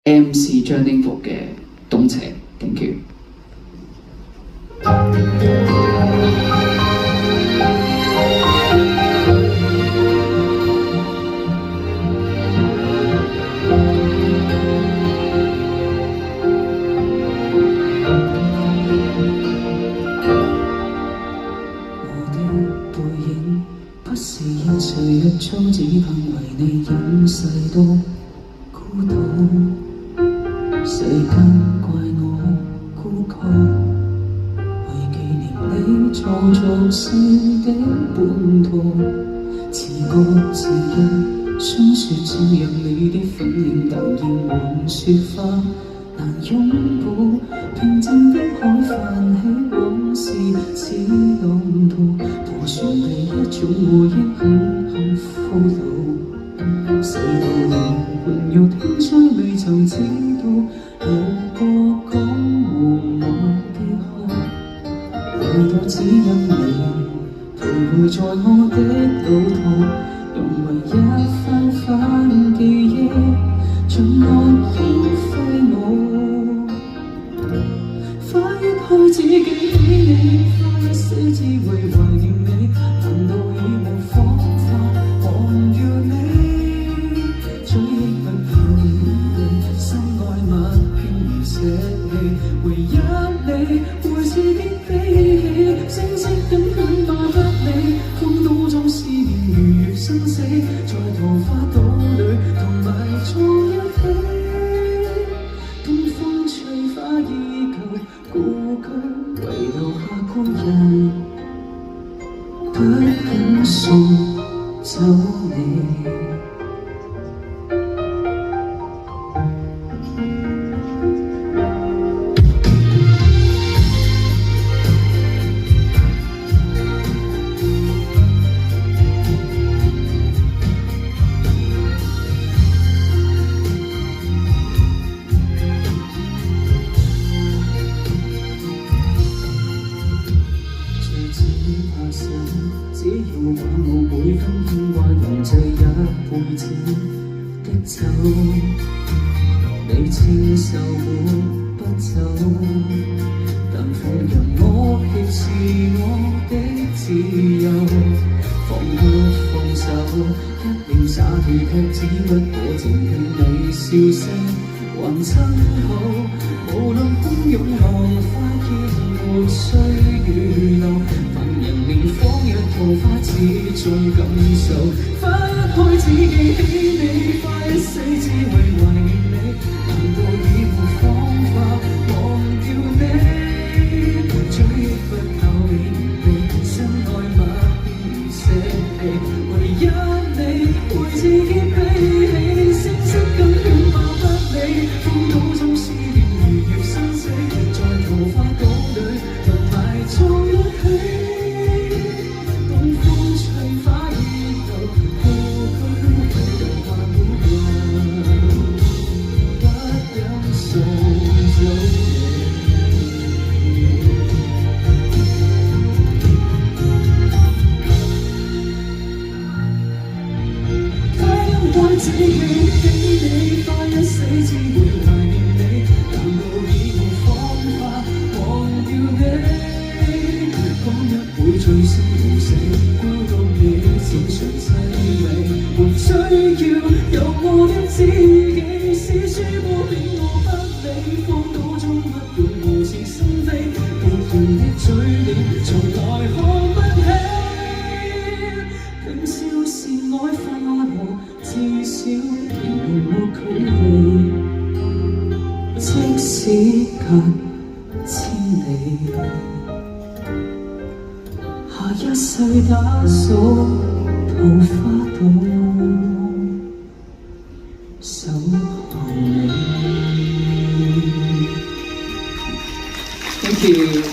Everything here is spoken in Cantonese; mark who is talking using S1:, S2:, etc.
S1: MC 張丁福嘅動情 ，thank you。
S2: 誰日早只盼為你隱世到孤獨，世間怪我孤僻，為紀念你做俗世的本土，自覺自日霜雪照入你的粉臉，淡然換雪花難擁抱，平靜的海泛起往事似浪濤，破船第一種回憶狠俘虜，世道靈魂肉輕吹未曾知道，路過江湖我的哭，唯有只因你徘徊在我的路途，融為一番番記憶，像樂輕飛舞。花一開只記起你，花一死只為懷念你，難道已無方法忘掉你？追憶不怕面對，心愛默輕如捨棄，唯一你會自己悲喜，聲色感犬罵不理，風刀中思念如月生死，在桃花島裏同埋葬一起。東風吹花依舊，故居遺留下故人，不肯送走你。只要把我每分牽掛凝聚一輩子的酒，你清秀沒不走，但放任我挾持我的自由，放不放手，一臉灑脱卻只不過靜聽你笑聲還親好，無論洶湧浪花淹沒歲月流，凡人面仿若桃花始終感受，花一開只記起你，花一死只為懷念你，難道已無方法忘掉你？追憶不靠面地，相愛默輕如捨棄，唯一你會自己悲喜，聲色感犬罵不理，風島中思念如月生死，在桃花島裏同埋葬一起。東風吹花依舊，故居遺留下故人，不忍送走你。花一開只記起你，花一死只會懷念你，難道已無方法忘掉你？講一會醉生夢死，孤獨你淺嘗凄美，沒需要有我的知己，詩書過令我不理，荒島中不管無事生非，別人的嘴臉從來看不起，平笑是愛花和，至少仍沒距離，即使隔千里。下一世打掃桃花島。